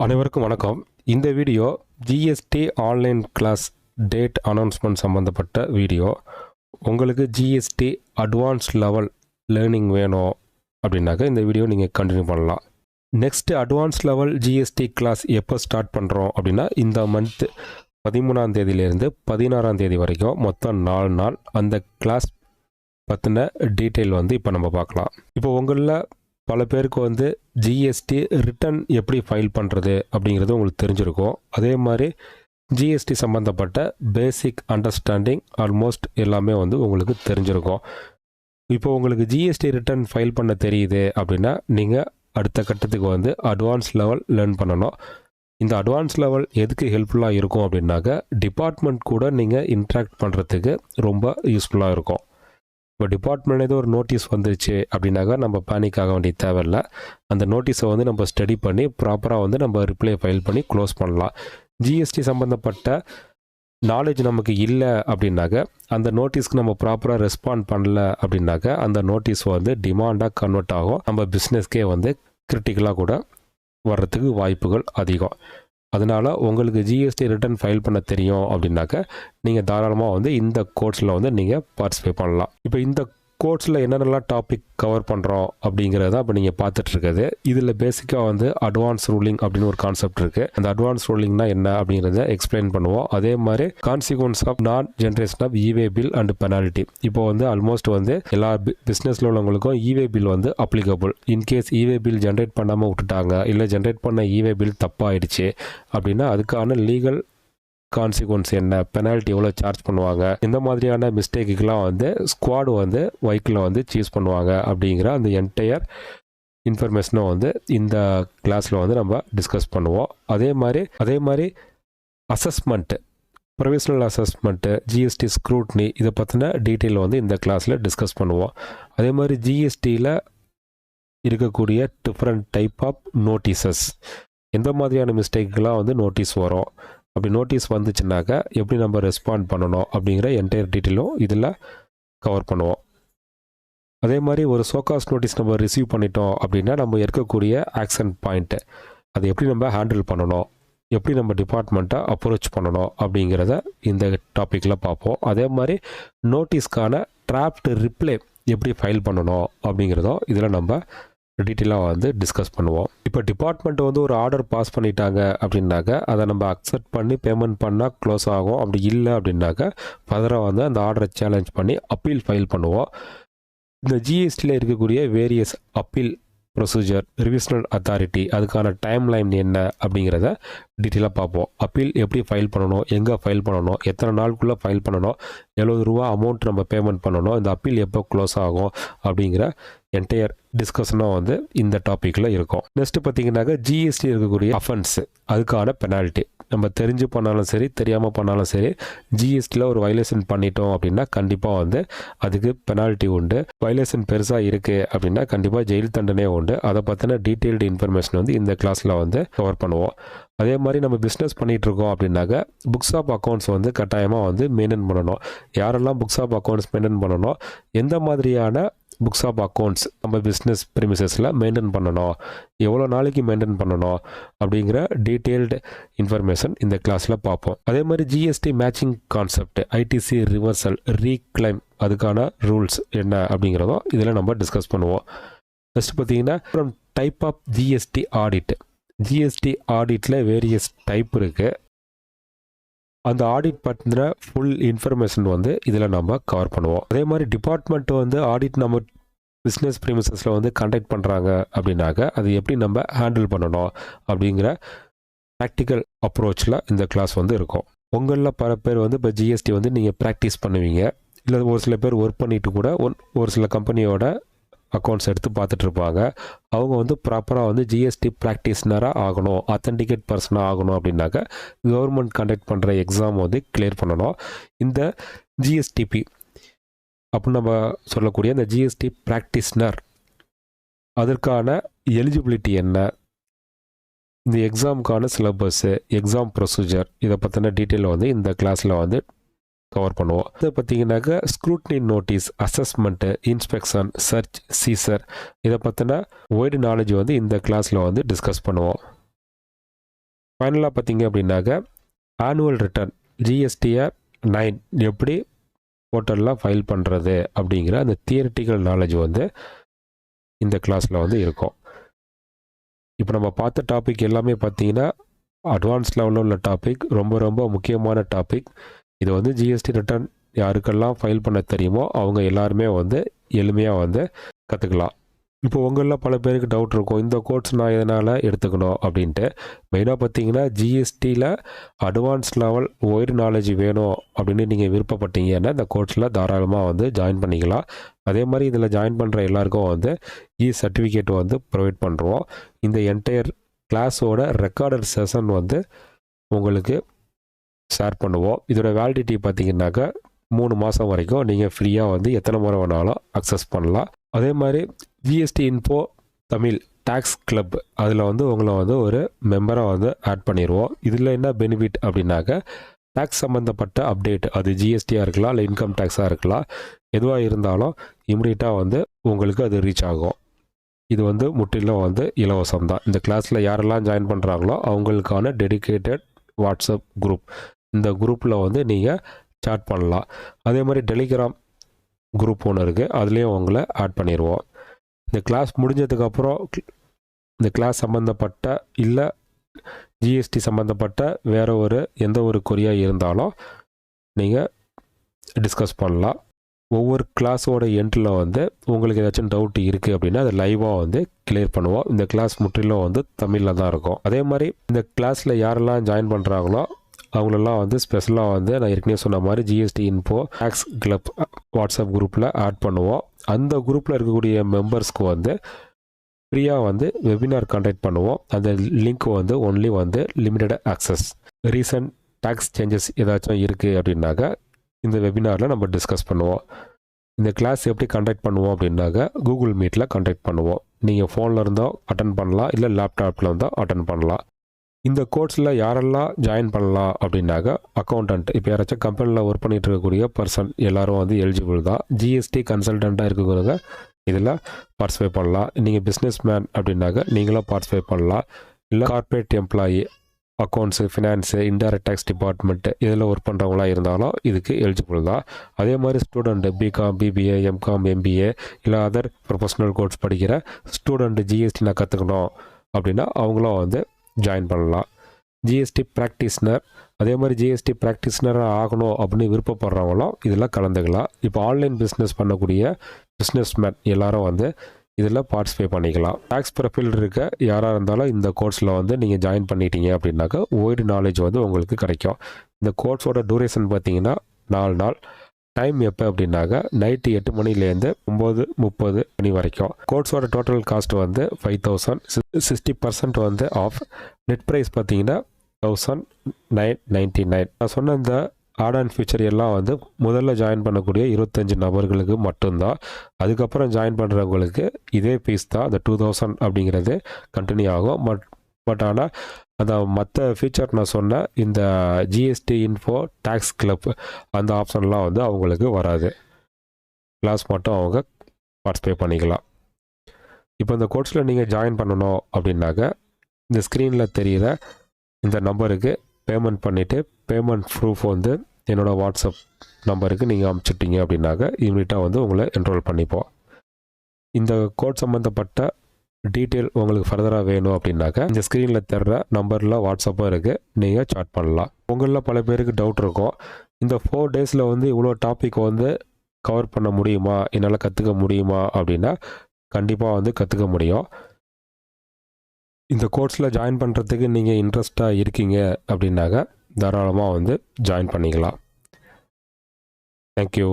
அனைவருக்கும் வணக்கம். இந்த video GST online class date announcement சம்மந்தப்பட்ட வீடியோ. உங்களுக்கு ஜிஎஸ்டி அட்வான்ஸ் லெவல் லேர்னிங் வேணும் அப்படின்னாக்க இந்த வீடியோ நீங்கள் கண்டினியூ பண்ணலாம். Next advance level GST class எப்போ ஸ்டார்ட் பண்ணுறோம் அப்படின்னா இந்த மந்த் 13ஆம் தேதியிலேருந்து 16ஆம் தேதி வரைக்கும் மொத்தம் 4 நாள் அந்த கிளாஸ் பற்றின டீட்டெயில் இப்போ நம்ம பார்க்கலாம். இப்போ உங்களில் பல பேருக்கு ஜிஎஸ்டி ரிட்டர்ன் எப்படி ஃபைல் பண்ணுறது அப்படிங்கிறது உங்களுக்கு தெரிஞ்சிருக்கும். அதே மாதிரி ஜிஎஸ்டி சம்மந்தப்பட்ட பேசிக் அண்டர்ஸ்டாண்டிங் ஆல்மோஸ்ட் எல்லாமே உங்களுக்கு தெரிஞ்சிருக்கும். இப்போ உங்களுக்கு ஜிஎஸ்டி ரிட்டர்ன் ஃபைல் பண்ண தெரியுது அப்படின்னா நீங்கள் அடுத்த கட்டத்துக்கு அட்வான்ஸ் லெவல் லேர்ன் பண்ணணும். இந்த அட்வான்ஸ் லெவல் எதுக்கு ஹெல்ப்ஃபுல்லாக இருக்கும் அப்படின்னாக்க டிபார்ட்மெண்ட் கூட நீங்கள் இன்ட்ராக்ட் பண்ணுறதுக்கு ரொம்ப யூஸ்ஃபுல்லாக இருக்கும். இப்போ டிபார்ட்மெண்ட் ஏதோ ஒரு நோட்டீஸ் வந்துருச்சு அப்படின்னாக்கா நம்ம பேனிக் ஆக வேண்டிய தேவையில்லை. அந்த நோட்டீஸை நம்ம ஸ்டடி பண்ணி ப்ராப்பராக நம்ம ரிப்ளை ஃபைல் பண்ணி க்ளோஸ் பண்ணலாம். ஜிஎஸ்டி சம்மந்தப்பட்ட நாலேஜ் நமக்கு இல்லை அப்படின்னாக்க அந்த நோட்டீஸ்க்கு நம்ம ப்ராப்பராக ரெஸ்பாண்ட் பண்ணல அப்படின்னாக்க அந்த நோட்டீஸ் டிமாண்டாக கன்வெர்ட் ஆகும். நம்ம பிஸ்னஸ்க்கே கிரிட்டிக்கலாக கூட வர்றதுக்கு வாய்ப்புகள் அதிகம். அதனால் உங்களுக்கு ஜிஎஸ்டி ரிட்டர்ன் ஃபைல் பண்ண தெரியும் அப்படின்னாக்க நீங்கள் தாராளமாக இந்த கோர்ஸில் நீங்கள் பார்ட்டிசிபேட் பண்ணலாம். இப்போ இந்த கோர்ஸில் என்னென்னலாம் டாபிக் கவர் பண்ணுறோம் அப்படிங்கிறத இப்போ நீங்கள் பார்த்துட்ருக்குது. இதில் பேசிக்காக அட்வான்ஸ் ரூலிங் அப்படின்னு ஒரு கான்செப்ட் இருக்குது. அந்த அட்வான்ஸ் ரூலிங்னா என்ன அப்படிங்கிறத எக்ஸ்பிளைன் பண்ணுவோம். அதே மாதிரி கான்சிக்வன்ஸ் ஆஃப் நான் ஜென்ரேஷன் ஆஃப் இவே பில் அண்ட் பெனால்ட்டி. இப்போ ஆல்மோஸ்ட் எல்லா பிஸ்னஸில் உள்ளவங்களுக்கும் இவே பில் அப்ளிகபிள். இன்கேஸ் இவே பில் ஜென்ரேட் பண்ணாமல் விட்டுட்டாங்க, இல்லை ஜென்ரேட் பண்ண இவே பில் தப்பாயிடுச்சு அப்படின்னா அதுக்கான லீகல் கான்சிக்வன்ஸ் என்ன, பெனால்ட்டி எவ்வளோ சார்ஜ் பண்ணுவாங்க, இந்த மாதிரியான மிஸ்டேக்குக்கெலாம் ஸ்குவாடு வைக்கில் சூஸ் பண்ணுவாங்க அப்படிங்கிற அந்த என்டையர் இன்ஃபர்மேஷனை இந்த கிளாஸில் நம்ம டிஸ்கஸ் பண்ணுவோம். அதே மாதிரி assessment, provisional assessment, GST scrutiny இதை பற்றின டீட்டெயில் இந்த கிளாஸில் டிஸ்கஸ் பண்ணுவோம். அதே மாதிரி ஜிஎஸ்டியில் இருக்கக்கூடிய டிஃப்ரெண்ட் டைப் ஆஃப் நோட்டீசஸ், எந்த மாதிரியான மிஸ்டேக்குக்கெலாம் நோட்டீஸ் வரும், அப்படி நோட்டீஸ் வந்துச்சுனாக்கா எப்படி நம்ம ரெஸ்பாண்ட் பண்ணணும் அப்படிங்கிற என்டையர் டீட்டெயிலும் இதில் கவர் பண்ணுவோம். அதே மாதிரி ஒரு சோகாஸ் நோட்டீஸ் நம்ம ரிசீவ் பண்ணிட்டோம் அப்படின்னா நம்ம இருக்கக்கூடிய ஆக்ஷன் பாயிண்ட்டு, அதை எப்படி நம்ம ஹேண்டில் பண்ணணும், எப்படி நம்ம டிபார்ட்மெண்ட்டை அப்ரோச் பண்ணணும் அப்படிங்கிறத இந்த டாப்பிக்கில் பார்ப்போம். அதே மாதிரி நோட்டீஸ்க்கான டிராஃப்ட் ரிப்ளை எப்படி ஃபைல் பண்ணணும் அப்படிங்கிறதும் இதில் நம்ம டீட்டெயிலாக டிஸ்கஸ் பண்ணுவோம். இப்போ டிபார்ட்மெண்ட் ஒரு ஆர்டர் பாஸ் பண்ணிட்டாங்க அப்படின்னாக்க அதை நம்ம அக்செப்ட் பண்ணி பேமெண்ட் பண்ணால் க்ளோஸ் ஆகும். அப்படி இல்லை அப்படின்னாக்க ஃபர்தராக அந்த ஆர்டரை சேலஞ்ச் பண்ணி அப்பீல் ஃபைல் பண்ணுவோம். இந்த ஜிஎஸ்டியில் இருக்கக்கூடிய வேரியஸ் அப்பீல் ப்ரொசீஜர், ரிவிஷனல் அத்தாரிட்டி, அதுக்கான டைம் லைன் என்ன அப்படிங்கிறத டீட்டெயிலாக பார்ப்போம். அப்பீல் எப்படி ஃபைல் பண்ணணும், எங்கே ஃபைல் பண்ணணும், எத்தனை நாளுக்குள்ளே ஃபைல் பண்ணணும், ₹70 அமௌண்ட் நம்ம பேமெண்ட் பண்ணணும், இந்த அப்பீல் எப்போ க்ளோஸ் ஆகும் அப்படிங்கிற என்டையர் டிஸ்கஷனும் இந்த டாப்பிக்கில் இருக்கும். நெக்ஸ்ட்டு பார்த்தீங்கன்னாக்கா ஜிஎஸ்டி இருக்கக்கூடிய அஃபென்ஸு, அதுக்கான பெனால்ட்டி. நம்ம தெரிஞ்சு பண்ணாலும் சரி தெரியாமல் பண்ணாலும் சரி ஜிஎஸ்டியில் ஒரு வயலேஷன் பண்ணிட்டோம் அப்படின்னா கண்டிப்பாக அதுக்கு பெனால்ட்டி உண்டு. வயலேஷன் பெருசாக இருக்குது அப்படின்னா கண்டிப்பாக ஜெயில் தண்டனை உண்டு. அதை பற்றின டீட்டெயில்டு இன்ஃபர்மேஷன் இந்த கிளாஸில் கவர் பண்ணுவோம். அதே மாதிரி நம்ம பிஸ்னஸ் பண்ணிகிட்ருக்கோம் அப்படின்னாக்க புக்ஸ் ஆஃப் அக்கௌண்ட்ஸ் கட்டாயமாக மெயின்டைன் பண்ணணும். யாரெல்லாம் புக்ஸ் ஆஃப் அக்கௌண்ட்ஸ் மெயின்டைன் பண்ணணும், எந்த மாதிரியான புக்ஸ் ஆஃப் அக்கௌண்ட்ஸ் நம்ம பிஸ்னஸ் ப்ரிமிசஸில் மெயின்டைன் பண்ணணும், எவ்வளோ நாளைக்கு மெயின்டைன் பண்ணணும் அப்படிங்கிற டீட்டெயில்டு இன்ஃபர்மேஷன் இந்த கிளாஸில் பார்ப்போம். அதே மாதிரி GST matching concept, ITC reversal, reclaim, அதுக்கான ரூல்ஸ் என்ன அப்படிங்கிறதும் இதில் நம்ம டிஸ்கஸ் பண்ணுவோம். நெக்ஸ்ட் பார்த்தீங்கன்னா from type of GST audit. GST ஆடிட்டில் வேரியஸ் டைப் இருக்குது. அந்த ஆடிட் பற்றின ஃபுல் இன்ஃபர்மேஷன் இதில் நம்ம கவர் பண்ணுவோம். அதே மாதிரி டிபார்ட்மெண்ட் ஆடிட் நம்ம பிஸ்னஸ் ப்ரிமிசஸில் கண்டக்ட் பண்ணுறாங்க அப்படின்னாக்க அது எப்படி நம்ம ஹேண்டில் பண்ணணும் அப்படிங்கிற ப்ராக்டிக்கல் அப்ரோச்சில் இந்த கிளாஸ் இருக்கும். உங்களில் பல பேர் இப்போ ஜிஎஸ்டி நீங்கள் ப்ராக்டிஸ் பண்ணுவீங்க, இல்லை ஒரு சில பேர் ஒர்க் பண்ணிட்டு கூட ஒரு சில கம்பெனியோட அக்கௌண்ட்ஸ் எடுத்து பார்த்துட்ருப்பாங்க. அவங்க ப்ராப்பராக ஜிஎஸ்டி ப்ராக்டிஸ்னராக ஆகணும், அத்தன்டிகேட் பர்சனாக ஆகணும் அப்படின்னாக்க கவர்மெண்ட் கண்டக்ட் பண்ணுற எக்ஸாம் கிளியர் பண்ணணும். இந்த ஜிஎஸ்டிபி அப்படின்னு நம்ம சொல்லக்கூடிய இந்த ஜிஎஸ்டி ப்ராக்டிஸ்னர், அதற்கான எலிஜிபிலிட்டி என்ன, இந்த எக்ஸாமுக்கான சிலபஸ்ஸு, எக்ஸாம் ப்ரொசீஜர், இதை பற்றின டீட்டெயில் இந்த கிளாஸில் கவர் பண்ணுவோம். இதை பார்த்தீங்கன்னாக்கா scrutiny notice, assessment, inspection, search, seizure, இதை பற்றின வைடு நாலேஜ் இந்த கிளாஸில் டிஸ்கஸ் பண்ணுவோம். ஃபைனலாக பார்த்தீங்க அப்படின்னாக்க ஆனுவல் ரிட்டர்ன் ஜிஎஸ்டிஆர் 9 எப்படி போர்ட்டலில் ஃபைல் பண்ணுறது அப்படிங்கிற அந்த தியரிட்டிக்கல் நாலேஜ் வந்து இந்த கிளாஸில் வந்து இருக்கும். இப்போ நம்ம பார்த்த டாபிக் எல்லாமே பார்த்தீங்கன்னா அட்வான்ஸ் லெவலில் உள்ள டாபிக், ரொம்ப ரொம்ப முக்கியமான டாபிக். இது வந்து ஜிஎஸ்டி ரிட்டர்ன் யாருக்கெல்லாம் ஃபைல் பண்ண தெரியுமோ அவங்க எல்லாருமே வந்து எளிமையாக வந்து கற்றுக்கலாம். இப்போ உங்களில் பல பேருக்கு டவுட் இருக்கும், இந்த கோர்ஸ் நான் எதனால் எடுத்துக்கணும் அப்படின்ட்டு. மெயினாக பார்த்தீங்கன்னா ஜிஎஸ்டியில் அட்வான்ஸ் லெவல் ஒயர் நாலேஜ் வேணும் அப்படின்னு நீங்கள் விருப்பப்பட்டீங்கன்னா இந்த கோர்ஸில் தாராளமாக வந்து ஜாயின் பண்ணிக்கலாம். அதே மாதிரி இதில் ஜாயின் பண்ணுற எல்லாருக்கும் வந்து சர்டிஃபிகேட் வந்து ப்ரொவைட் பண்ணுறோம். இந்த என்டையர் கிளாஸோட ரெக்கார்டட் செஷன் வந்து உங்களுக்கு ஷேர் பண்ணுவோம். இதோட வேலிடிட்டி பார்த்தீங்கன்னாக்கா 3 மாதம் வரைக்கும் நீங்கள் ஃப்ரீயாக வந்து எத்தனை முறை வேணாலும் அக்சஸ் பண்ணலாம். அதே மாதிரி GST info Tamil tax club அதில் வந்து உங்களை வந்து ஒரு மெம்பராக வந்து ஆட் பண்ணிடுவோம். இதில் என்ன பெனிஃபிட் அப்படின்னாக்க டேக்ஸ் சம்மந்தப்பட்ட அப்டேட், அது ஜிஎஸ்டியாக இருக்கலாம் இல்லை இன்கம் டேக்ஸாக இருக்கலாம், எதுவாக இருந்தாலும் இம்மிடியட்டாக வந்து உங்களுக்கு அது ரீச் ஆகும். இது வந்து முற்றிலும் வந்து இலவசம் தான். இந்த கிளாஸில் யாரெல்லாம் ஜாயின் பண்ணுறாங்களோ அவங்களுக்கான டெடிகேட்டட் வாட்ஸ்அப் குரூப், இந்த குரூப்பில் வந்து நீங்கள் சாட் பண்ணலாம். அதே மாதிரி டெலிகிராம் குரூப் ஒன்று இருக்குது, அதுலேயும் உங்களை ஆட் பண்ணிடுவோம். இந்த கிளாஸ் முடிஞ்சதுக்கப்புறம் இந்த கிளாஸ் சம்மந்தப்பட்ட இல்லை ஜிஎஸ்டி சம்மந்தப்பட்ட வேறு எந்த ஒரு கொரியாக இருந்தாலும் நீங்கள் டிஸ்கஸ் பண்ணலாம். ஒவ்வொரு கிளாஸோட எண்டில் வந்து உங்களுக்கு ஏதாச்சும் டவுட் இருக்குது அப்படின்னா அதை லைவாக வந்து கிளியர் பண்ணுவோம். இந்த கிளாஸ் முற்றிலும் வந்து தமிழில் தான் இருக்கும். அதே மாதிரி இந்த கிளாஸில் யாரெல்லாம் ஜாயின் பண்ணுறாங்களோ அவங்களெல்லாம் வந்து ஸ்பெஷலாக வந்து நான் ஏற்கனவே சொன்ன மாதிரி GST info tax club WhatsApp குரூப்பில் ஆட் பண்ணுவோம். அந்த குரூப்பில் இருக்கக்கூடிய மெம்பர்ஸ்க்கு வந்து ஃப்ரீயாக வந்து வெபினார் கண்டக்ட் பண்ணுவோம். அந்த லிங்க் வந்து ஒன்லி வந்து limited access. Recent tax changes ஏதாச்சும் இருக்குது அப்படின்னாக்கா இந்த வெபினாரில் நம்ம டிஸ்கஸ் பண்ணுவோம். இந்த கிளாஸ் எப்படி கண்டக்ட் பண்ணுவோம் அப்படின்னாக்கா கூகுள் மீட்டில் கண்டக்ட் பண்ணுவோம். நீங்கள் ஃபோனில் இருந்தால் அட்டன் பண்ணலாம், இல்லை லேப்டாப்பில் இருந்தால் அட்டன் பண்ணலாம். இந்த கோர்ஸில் யாரெல்லாம் ஜாயின் பண்ணலாம் அப்படின்னாக்கா அக்கௌண்டன்ட், இப்போ யாராச்சும் கம்பெனியில் ஒர்க் பண்ணிகிட்டு இருக்கக்கூடிய பர்சன் எல்லாரும் வந்து எலிஜிபிள் தான். ஜிஎஸ்டி கன்சல்டண்ட்டாக இருக்கக்கூடியவங்க இதில் பார்ட்டிசிபேட் பண்ணலாம். நீங்கள் பிஸ்னஸ் மேன் அப்படின்னாக்கா நீங்களும் பார்ட்டிசிபேட் பண்ணலாம். இல்லை corporate employee, accounts, finance, indirect tax department இதில் ஒர்க் பண்ணுறவங்களாம் இருந்தாலும் இதுக்கு எலிஜிபிள் தான். அதே மாதிரி student BCom, BBA, MCom, MBA இல்லை அதர் ப்ரொஃபஷனல் கோர்ஸ் படிக்கிற ஸ்டூடெண்ட்டு ஜிஎஸ்டி நான் கற்றுக்கணும் அப்படின்னா அவங்களும் வந்து ஜாயின் பண்ணலாம். ஜிஎஸ்டி ப்ராக்டிஷனர், அதே மாதிரி ஜிஎஸ்டி ப்ராக்டிஷனராக ஆகணும் அப்படின்னு விருப்பப்படுறவங்களும் இதில் கலந்துக்கலாம். இப்போ ஆன்லைன் பிஸ்னஸ் பண்ணக்கூடிய பிஸ்னஸ்மேன் எல்லாரும் வந்து இதில் பார்ட்டிசிபேட் பண்ணிக்கலாம். டேக்ஸ் ப்ரொஃபைல் இருக்க யாராக இருந்தாலும் இந்த கோர்ஸில் வந்து நீங்கள் ஜாயின் பண்ணிட்டீங்க அப்படின்னாக்கா ஒய்டு நாலேஜ் வந்து உங்களுக்கு கிடைக்கும். இந்த கோர்ஸோட டூரேஷன் பார்த்தீங்கன்னா 4 நாள். டைம் எப்போ அப்படின்னாக்கா நைட்டு 8 மணிலேருந்து 9:30 மணி வரைக்கும். கோர்ஸோட டோட்டல் காஸ்ட் வந்து 5,000, 60% வந்து ஆஃப். நெட் ப்ரைஸ் பார்த்தீங்கன்னா 1,999. நான் சொன்ன இந்த ஆட் அண்ட் ஃபியூச்சர் எல்லாம் வந்து முதல்ல ஜாயின் பண்ணக்கூடிய 25 நபர்களுக்கு மட்டும்தான். அதுக்கப்புறம் ஜாயின் பண்ணுறவங்களுக்கு இதே ஃபீஸ் தான், அந்த 2,000 அப்படிங்கிறது கண்டினியூ ஆகும். பட் ஆனால் அந்த மற்ற ஃபீச்சர் நான் சொன்ன இந்த ஜிஎஸ்டி இன்ஃபோ டேக்ஸ் கிளப் அந்த ஆப்ஷன்லாம் வந்து அவங்களுக்கு வராது. கிளாஸ் மட்டும் அவங்க பார்ட்டிசிபேட் பண்ணிக்கலாம். இப்போ இந்த கோர்ஸில் நீங்கள் ஜாயின் பண்ணணும் அப்படின்னாக்க இந்த ஸ்க்ரீனில் தெரிகிற இந்த நம்பருக்கு பேமெண்ட் பண்ணிவிட்டு பேமெண்ட் ப்ரூஃப் வந்து என்னோடய வாட்ஸ்அப் நம்பருக்கு நீங்கள் அனுப்பிச்சிட்டிங்க அப்படின்னாக்க இமீடியட்டாக வந்து உங்களை என்ரோல் பண்ணிப்போம். இந்த கோர்ஸ் சம்மந்தப்பட்ட டீட்டெயில் உங்களுக்கு ஃபர்தராக வேணும் அப்படின்னாக்க இந்த ஸ்க்ரீனில் தர்ற நம்பரில் வாட்ஸ்அப்பும் இருக்குது, நீங்கள் சாட் பண்ணலாம். உங்களில் பல பேருக்கு டவுட் இருக்கும், இந்த 4 டேஸில் வந்து இவ்வளோ டாபிக் வந்து கவர் பண்ண முடியுமா, என்னால் கற்றுக்க முடியுமா அப்படின்னா கண்டிப்பாக வந்து கற்றுக்க முடியும். இந்த கோர்ஸில் ஜாயின் பண்ணுறதுக்கு நீங்கள் இன்ட்ரெஸ்டாக இருக்கீங்க அப்படின்னாக்க தாராளமாக வந்து ஜாயின் பண்ணிக்கலாம். தேங்க்யூ.